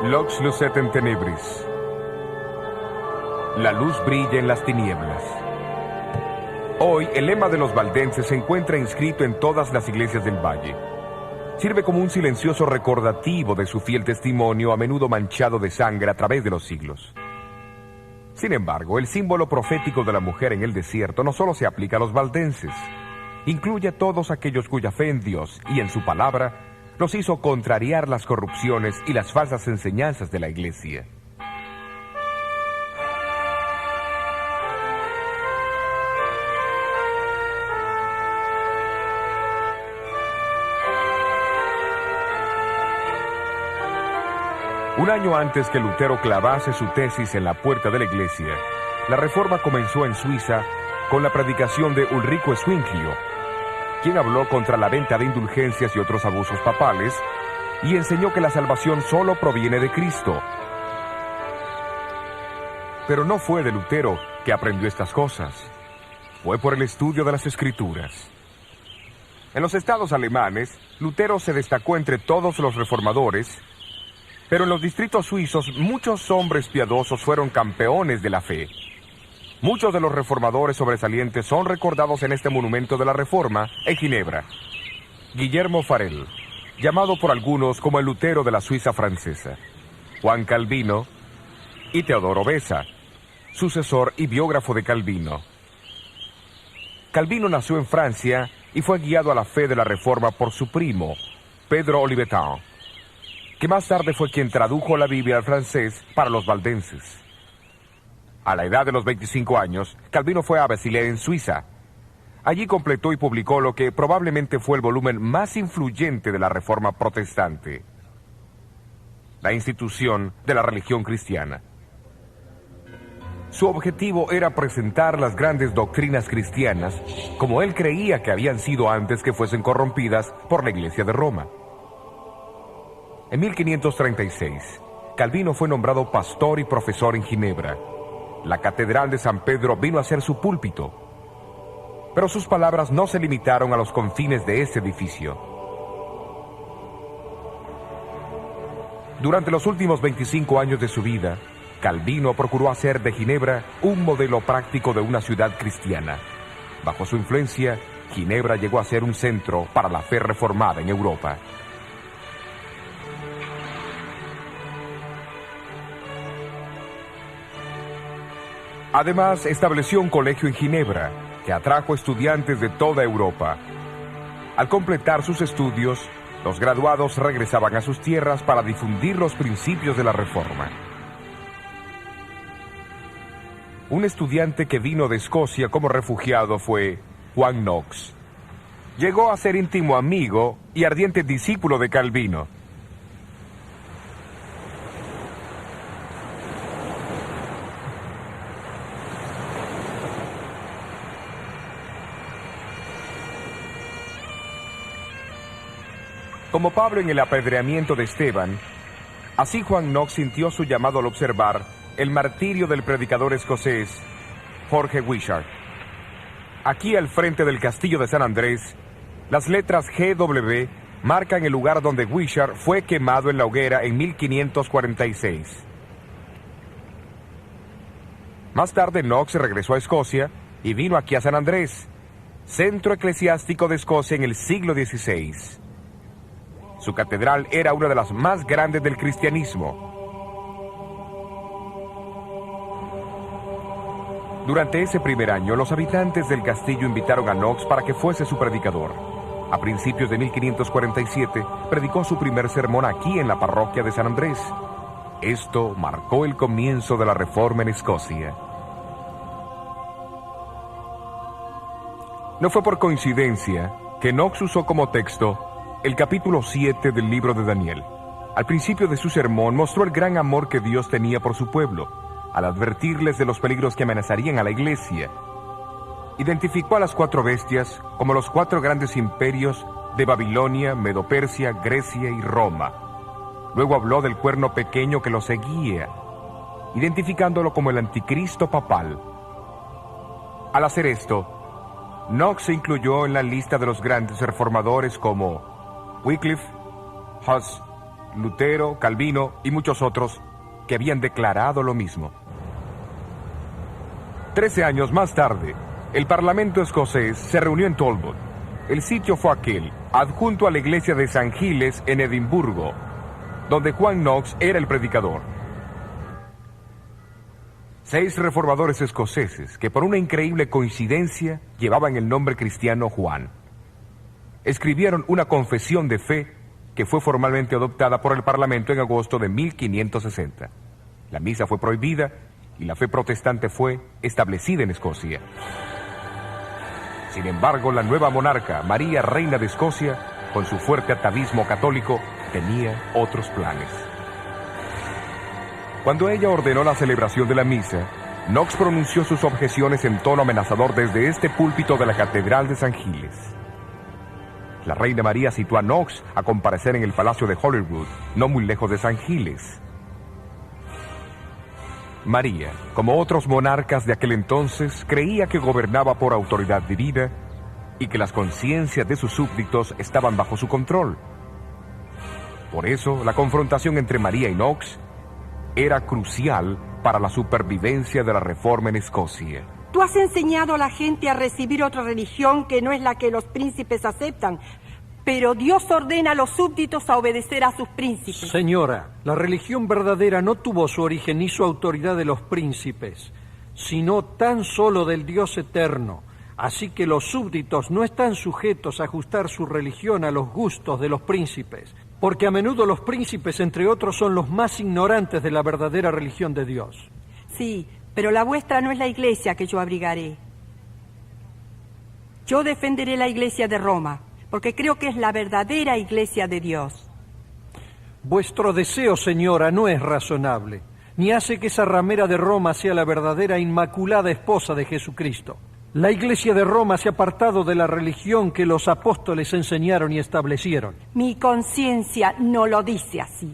Lux lucet in tenebris. La luz brilla en las tinieblas. Hoy, el lema de los valdenses se encuentra inscrito en todas las iglesias del valle. Sirve como un silencioso recordativo de su fiel testimonio, a menudo manchado de sangre a través de los siglos. Sin embargo, el símbolo profético de la mujer en el desierto no solo se aplica a los valdenses, incluye a todos aquellos cuya fe en Dios y en su palabra los hizo contrariar las corrupciones y las falsas enseñanzas de la iglesia. Un año antes que Lutero clavase su tesis en la puerta de la iglesia, la Reforma comenzó en Suiza con la predicación de Ulrico Zwinglio, quien habló contra la venta de indulgencias y otros abusos papales y enseñó que la salvación solo proviene de Cristo. Pero no fue de Lutero que aprendió estas cosas, fue por el estudio de las Escrituras. En los estados alemanes, Lutero se destacó entre todos los reformadores, pero en los distritos suizos muchos hombres piadosos fueron campeones de la fe. Muchos de los reformadores sobresalientes son recordados en este monumento de la Reforma en Ginebra. Guillermo Farel, llamado por algunos como el Lutero de la Suiza francesa. Juan Calvino y Teodoro Beza, sucesor y biógrafo de Calvino. Calvino nació en Francia y fue guiado a la fe de la Reforma por su primo, Pedro Olivetan, que más tarde fue quien tradujo la Biblia al francés para los valdenses. A la edad de los 25 años, Calvino fue a Basilea en Suiza. Allí completó y publicó lo que probablemente fue el volumen más influyente de la Reforma protestante, la institución de la religión cristiana. Su objetivo era presentar las grandes doctrinas cristianas como él creía que habían sido antes que fuesen corrompidas por la Iglesia de Roma. En 1536, Calvino fue nombrado pastor y profesor en Ginebra. La Catedral de San Pedro vino a ser su púlpito. Pero sus palabras no se limitaron a los confines de ese edificio. Durante los últimos 25 años de su vida, Calvino procuró hacer de Ginebra un modelo práctico de una ciudad cristiana. Bajo su influencia, Ginebra llegó a ser un centro para la fe reformada en Europa. Además, estableció un colegio en Ginebra que atrajo estudiantes de toda Europa. Al completar sus estudios, los graduados regresaban a sus tierras para difundir los principios de la Reforma. Un estudiante que vino de Escocia como refugiado fue Juan Knox. Llegó a ser íntimo amigo y ardiente discípulo de Calvino. Como Pablo en el apedreamiento de Esteban, así Juan Knox sintió su llamado al observar el martirio del predicador escocés Jorge Wishart. Aquí al frente del castillo de San Andrés, las letras GW marcan el lugar donde Wishart fue quemado en la hoguera en 1546. Más tarde Knox regresó a Escocia y vino aquí a San Andrés, centro eclesiástico de Escocia en el siglo XVI. Su catedral era una de las más grandes del cristianismo. Durante ese primer año, los habitantes del castillo invitaron a Knox para que fuese su predicador. A principios de 1547, predicó su primer sermón aquí en la parroquia de San Andrés. Esto marcó el comienzo de la Reforma en Escocia. No fue por coincidencia que Knox usó como texto el capítulo 7 del libro de Daniel. Al principio de su sermón mostró el gran amor que Dios tenía por su pueblo, al advertirles de los peligros que amenazarían a la iglesia. Identificó a las 4 bestias como los 4 grandes imperios de Babilonia, Medo-Persia, Grecia y Roma. Luego habló del cuerno pequeño que lo seguía, identificándolo como el anticristo papal. Al hacer esto, Knox se incluyó en la lista de los grandes reformadores como Wycliffe, Huss, Lutero, Calvino y muchos otros que habían declarado lo mismo. 13 años más tarde, el Parlamento escocés se reunió en Talbot. El sitio fue aquel, adjunto a la iglesia de San Giles en Edimburgo, donde Juan Knox era el predicador. 6 reformadores escoceses que por una increíble coincidencia llevaban el nombre cristiano Juan, escribieron una confesión de fe que fue formalmente adoptada por el Parlamento en agosto de 1560. La misa fue prohibida y la fe protestante fue establecida en Escocia. Sin embargo, la nueva monarca, María, reina de Escocia, con su fuerte atavismo católico, tenía otros planes. Cuando ella ordenó la celebración de la misa, Knox pronunció sus objeciones en tono amenazador desde este púlpito de la Catedral de San Giles. La reina María citó a Knox a comparecer en el Palacio de Holyrood, no muy lejos de San Giles. María, como otros monarcas de aquel entonces, creía que gobernaba por autoridad divina y que las conciencias de sus súbditos estaban bajo su control. Por eso, la confrontación entre María y Knox era crucial para la supervivencia de la reforma en Escocia. Tú has enseñado a la gente a recibir otra religión que no es la que los príncipes aceptan, pero Dios ordena a los súbditos a obedecer a sus príncipes. Señora, la religión verdadera no tuvo su origen ni su autoridad de los príncipes, sino tan solo del Dios eterno. Así que los súbditos no están sujetos a ajustar su religión a los gustos de los príncipes, porque a menudo los príncipes, entre otros, son los más ignorantes de la verdadera religión de Dios. Sí, pero la vuestra no es la iglesia que yo abrigaré. Yo defenderé la iglesia de Roma, porque creo que es la verdadera iglesia de Dios. Vuestro deseo, señora, no es razonable, ni hace que esa ramera de Roma sea la verdadera inmaculada esposa de Jesucristo. La iglesia de Roma se ha apartado de la religión que los apóstoles enseñaron y establecieron. Mi conciencia no lo dice así.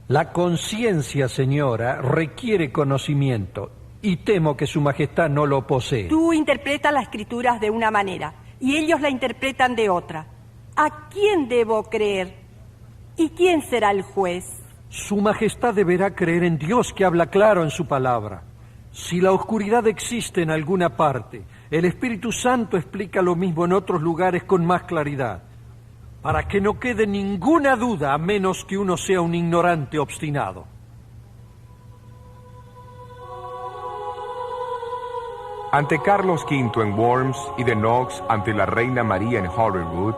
La conciencia, señora, requiere conocimiento, y temo que su majestad no lo posee. Tú interpretas las escrituras de una manera, y ellos la interpretan de otra. ¿A quién debo creer? ¿Y quién será el juez? Su majestad deberá creer en Dios, que habla claro en su palabra. Si la oscuridad existe en alguna parte, el Espíritu Santo explica lo mismo en otros lugares con más claridad, para que no quede ninguna duda, a menos que uno sea un ignorante obstinado. Ante Carlos V en Worms y de Knox ante la reina María en Holyrood,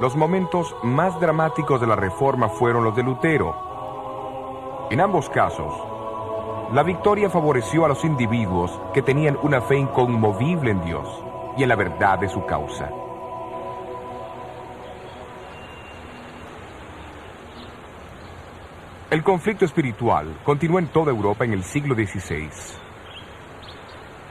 los momentos más dramáticos de la Reforma fueron los de Lutero. En ambos casos, la victoria favoreció a los individuos que tenían una fe inconmovible en Dios y en la verdad de su causa. El conflicto espiritual continuó en toda Europa en el siglo XVI.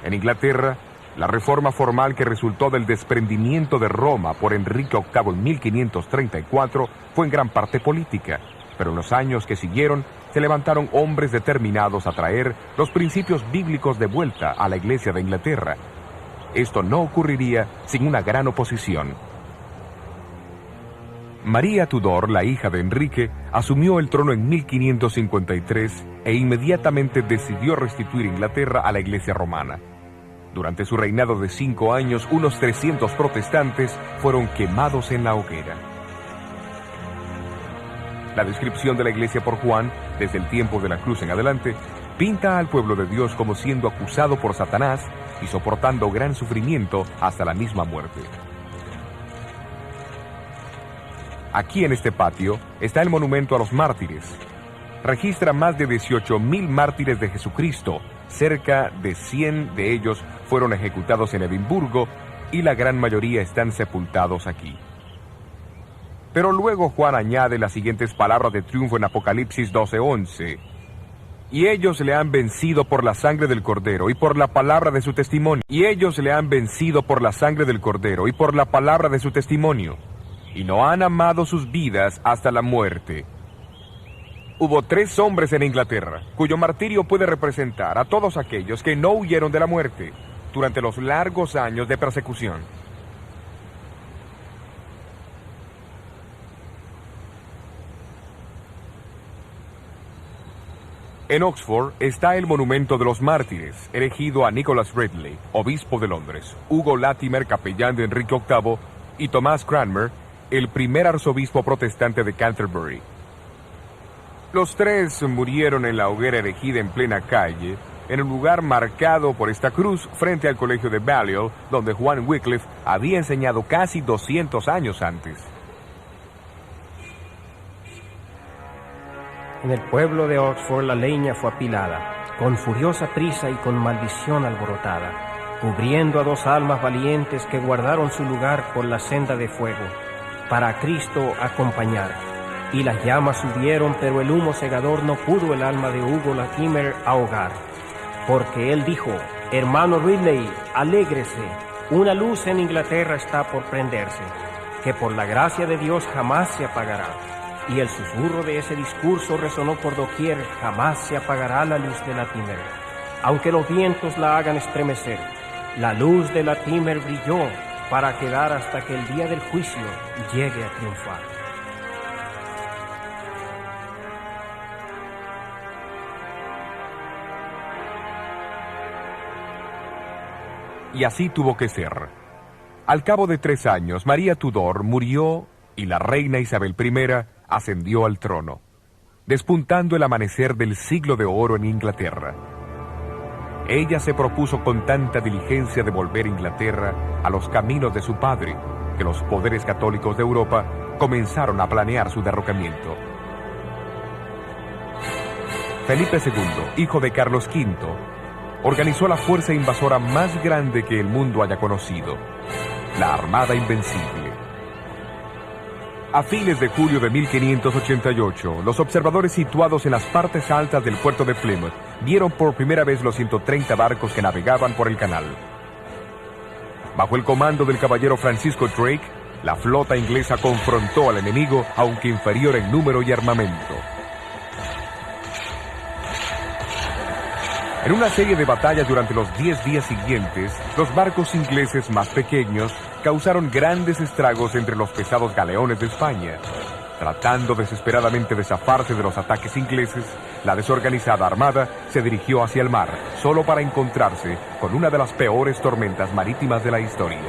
En Inglaterra, la reforma formal que resultó del desprendimiento de Roma por Enrique VIII en 1534 fue en gran parte política, pero en los años que siguieron se levantaron hombres determinados a traer los principios bíblicos de vuelta a la Iglesia de Inglaterra. Esto no ocurriría sin una gran oposición. María Tudor, la hija de Enrique, asumió el trono en 1553 e inmediatamente decidió restituir Inglaterra a la Iglesia romana. Durante su reinado de 5 años, unos 300 protestantes fueron quemados en la hoguera. La descripción de la Iglesia por Juan, desde el tiempo de la cruz en adelante, pinta al pueblo de Dios como siendo acusado por Satanás y soportando gran sufrimiento hasta la misma muerte. Aquí en este patio está el monumento a los mártires. Registra más de 18,000 mártires de Jesucristo. Cerca de 100 de ellos fueron ejecutados en Edimburgo y la gran mayoría están sepultados aquí. Pero luego Juan añade las siguientes palabras de triunfo en Apocalipsis 12:11. Y ellos le han vencido por la sangre del Cordero y por la palabra de su testimonio. Y ellos le han vencido por la sangre del Cordero y por la palabra de su testimonio. Y no han amado sus vidas hasta la muerte. Hubo 3 hombres en Inglaterra, cuyo martirio puede representar a todos aquellos que no huyeron de la muerte durante los largos años de persecución. En Oxford está el monumento de los mártires, erigido a Nicholas Ridley, obispo de Londres, Hugo Latimer, capellán de Enrique VIII, y Thomas Cranmer, el primer arzobispo protestante de Canterbury. Los tres murieron en la hoguera erigida en plena calle, en un lugar marcado por esta cruz frente al colegio de Balliol, donde Juan Wycliffe había enseñado casi 200 años antes. En el pueblo de Oxford la leña fue apilada, con furiosa prisa y con maldición alborotada, cubriendo a 2 almas valientes que guardaron su lugar por la senda de fuego, para a Cristo acompañar. Y las llamas subieron, pero el humo cegador no pudo el alma de Hugo Latimer ahogar. Porque él dijo: hermano Ridley, alégrese, una luz en Inglaterra está por prenderse, que por la gracia de Dios jamás se apagará. Y el susurro de ese discurso resonó por doquier: jamás se apagará la luz de Latimer. Aunque los vientos la hagan estremecer, la luz de Latimer brilló para quedar hasta que el día del juicio llegue a triunfar. Y así tuvo que ser. Al cabo de 3 años, María Tudor murió y la reina Isabel I ascendió al trono, despuntando el amanecer del siglo de oro en Inglaterra. Ella se propuso con tanta diligencia devolver Inglaterra a los caminos de su padre, que los poderes católicos de Europa comenzaron a planear su derrocamiento. Felipe II, hijo de Carlos V, organizó la fuerza invasora más grande que el mundo haya conocido, la Armada Invencible. A fines de julio de 1588, los observadores situados en las partes altas del puerto de Plymouth vieron por primera vez los 130 barcos que navegaban por el canal. Bajo el comando del caballero Francisco Drake, la flota inglesa confrontó al enemigo, aunque inferior en número y armamento. En una serie de batallas durante los 10 días siguientes, los barcos ingleses más pequeños causaron grandes estragos entre los pesados galeones de España. Tratando desesperadamente de zafarse de los ataques ingleses, la desorganizada armada se dirigió hacia el mar, solo para encontrarse con una de las peores tormentas marítimas de la historia.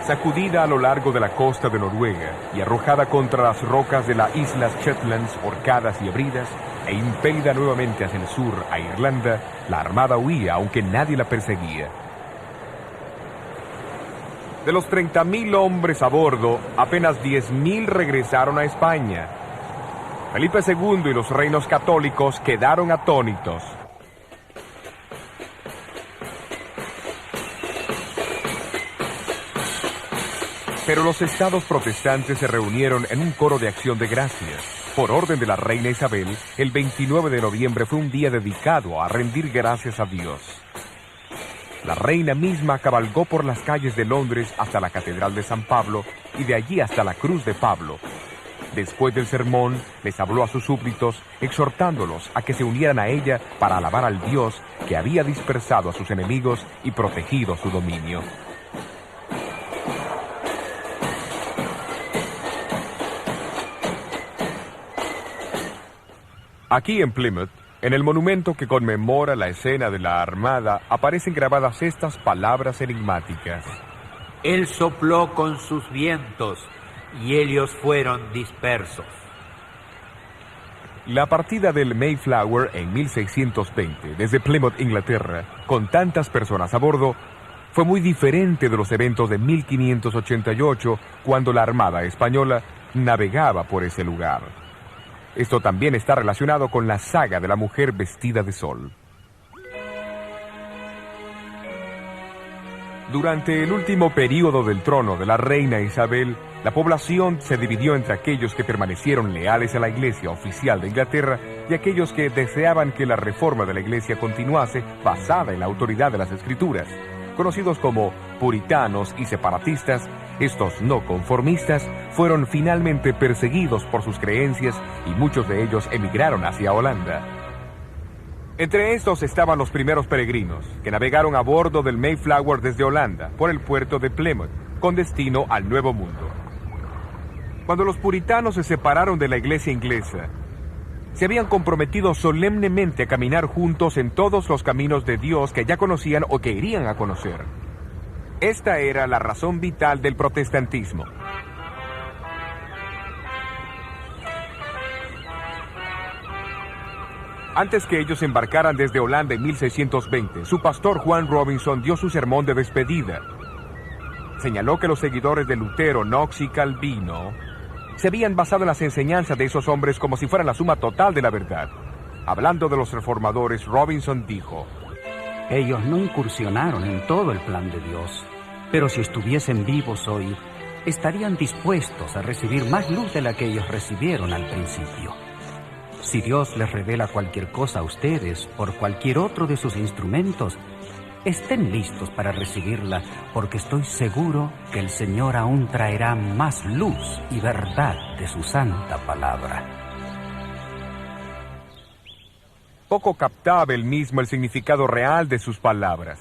Sacudida a lo largo de la costa de Noruega y arrojada contra las rocas de las Islas Shetlands, Orcadas y Hebridas, e impelida nuevamente hacia el sur, a Irlanda, la armada huía, aunque nadie la perseguía. De los 30.000 hombres a bordo, apenas 10.000 regresaron a España. Felipe II y los reinos católicos quedaron atónitos. Pero los estados protestantes se reunieron en un coro de acción de gracias. Por orden de la reina Isabel, el 29 de noviembre fue un día dedicado a rendir gracias a Dios. La reina misma cabalgó por las calles de Londres hasta la Catedral de San Pablo y de allí hasta la Cruz de Pablo. Después del sermón, les habló a sus súbditos, exhortándolos a que se unieran a ella para alabar al Dios que había dispersado a sus enemigos y protegido su dominio. Aquí en Plymouth, en el monumento que conmemora la escena de la Armada, aparecen grabadas estas palabras enigmáticas. Él sopló con sus vientos, y ellos fueron dispersos. La partida del Mayflower en 1620, desde Plymouth, Inglaterra, con tantas personas a bordo, fue muy diferente de los eventos de 1588, cuando la Armada española navegaba por ese lugar. Esto también está relacionado con la saga de la mujer vestida de sol. Durante el último período del trono de la reina Isabel, la población se dividió entre aquellos que permanecieron leales a la Iglesia oficial de Inglaterra y aquellos que deseaban que la reforma de la Iglesia continuase basada en la autoridad de las Escrituras. Conocidos como puritanos y separatistas, estos no conformistas fueron finalmente perseguidos por sus creencias y muchos de ellos emigraron hacia Holanda. Entre estos estaban los primeros peregrinos, que navegaron a bordo del Mayflower desde Holanda, por el puerto de Plymouth. con destino al Nuevo Mundo. Cuando los puritanos se separaron de la iglesia inglesa, se habían comprometido solemnemente a caminar juntos en todos los caminos de Dios que ya conocían o que irían a conocer. Esta era la razón vital del protestantismo. Antes que ellos embarcaran desde Holanda en 1620, su pastor Juan Robinson dio su sermón de despedida. Señaló que los seguidores de Lutero, Knox y Calvino se habían basado en las enseñanzas de esos hombres como si fueran la suma total de la verdad. Hablando de los reformadores, Robinson dijo: ellos no incursionaron en todo el plan de Dios, pero si estuviesen vivos hoy, estarían dispuestos a recibir más luz de la que ellos recibieron al principio. Si Dios les revela cualquier cosa a ustedes por cualquier otro de sus instrumentos, estén listos para recibirla, porque estoy seguro que el Señor aún traerá más luz y verdad de su santa palabra. Poco captaba él mismo el significado real de sus palabras.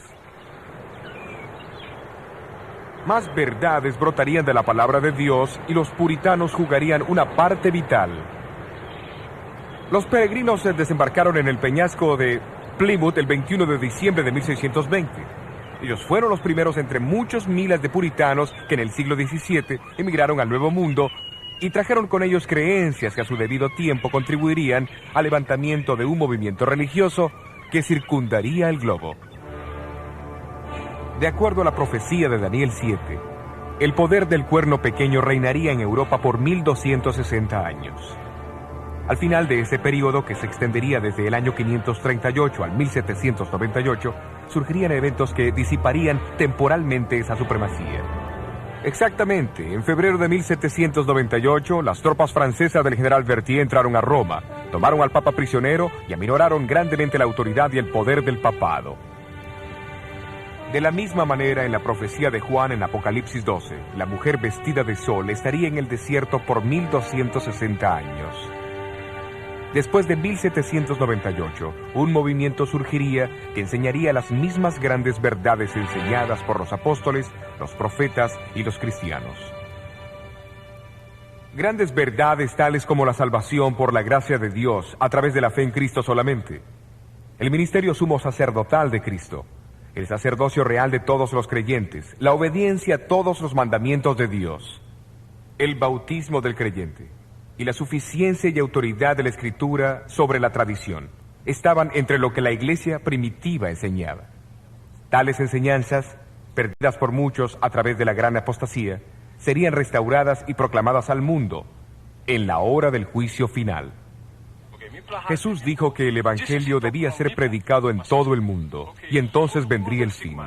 Más verdades brotarían de la palabra de Dios y los puritanos jugarían una parte vital. Los peregrinos se desembarcaron en el peñasco de Plymouth el 21 de diciembre de 1620. Ellos fueron los primeros entre muchos miles de puritanos que en el siglo XVII emigraron al Nuevo Mundo y trajeron con ellos creencias que a su debido tiempo contribuirían al levantamiento de un movimiento religioso que circundaría el globo. De acuerdo a la profecía de Daniel 7, el poder del cuerno pequeño reinaría en Europa por 1260 años. Al final de ese periodo, que se extendería desde el año 538 al 1798, surgirían eventos que disiparían temporalmente esa supremacía. Exactamente, en febrero de 1798, las tropas francesas del general Berthier entraron a Roma, tomaron al Papa prisionero y aminoraron grandemente la autoridad y el poder del papado. De la misma manera, en la profecía de Juan en Apocalipsis 12, la mujer vestida de sol estaría en el desierto por 1260 años. Después de 1798, un movimiento surgiría que enseñaría las mismas grandes verdades enseñadas por los apóstoles, los profetas y los cristianos. Grandes verdades tales como la salvación por la gracia de Dios a través de la fe en Cristo solamente, el ministerio sumo sacerdotal de Cristo, el sacerdocio real de todos los creyentes, la obediencia a todos los mandamientos de Dios, el bautismo del creyente y la suficiencia y autoridad de la Escritura sobre la tradición estaban entre lo que la iglesia primitiva enseñaba. Tales enseñanzas, perdidas por muchos a través de la gran apostasía, serían restauradas y proclamadas al mundo en la hora del juicio final. Jesús dijo que el Evangelio debía ser predicado en todo el mundo, y entonces vendría el fin.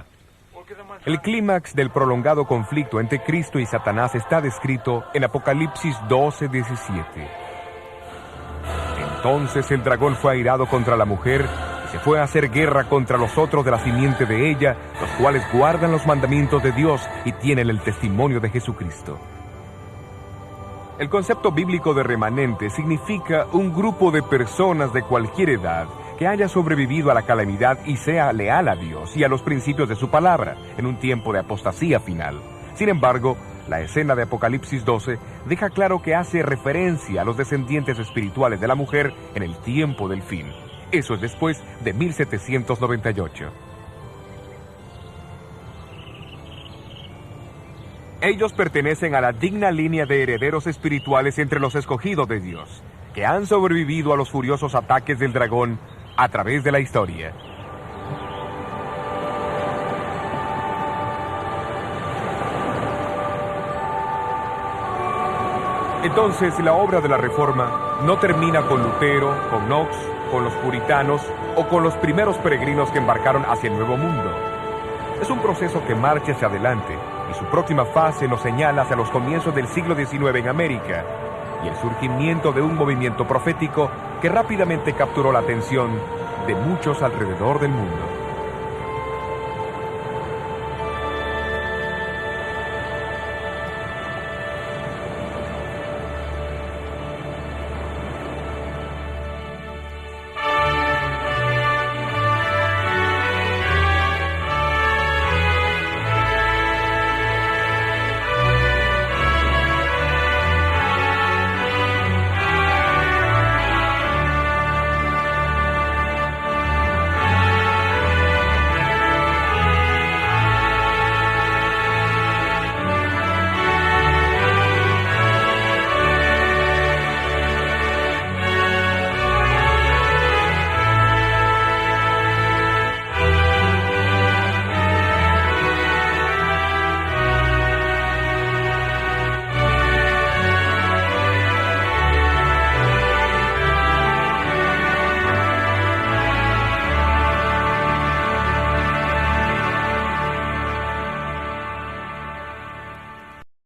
El clímax del prolongado conflicto entre Cristo y Satanás está descrito en Apocalipsis 12:17. Entonces el dragón fue airado contra la mujer y se fue a hacer guerra contra los otros de la simiente de ella, los cuales guardan los mandamientos de Dios y tienen el testimonio de Jesucristo. El concepto bíblico de remanente significa un grupo de personas de cualquier edad que haya sobrevivido a la calamidad y sea leal a Dios y a los principios de su palabra en un tiempo de apostasía final. Sin embargo, la escena de Apocalipsis 12 deja claro que hace referencia a los descendientes espirituales de la mujer en el tiempo del fin. Eso es después de 1798. Ellos pertenecen a la digna línea de herederos espirituales entre los escogidos de Dios, que han sobrevivido a los furiosos ataques del dragón a través de la historia. Entonces, la obra de la Reforma no termina con Lutero, con Knox, con los puritanos o con los primeros peregrinos que embarcaron hacia el Nuevo Mundo. Es un proceso que marcha hacia adelante, y su próxima fase nos señala hacia los comienzos del siglo XIX en América y el surgimiento de un movimiento profético que rápidamente capturó la atención de muchos alrededor del mundo.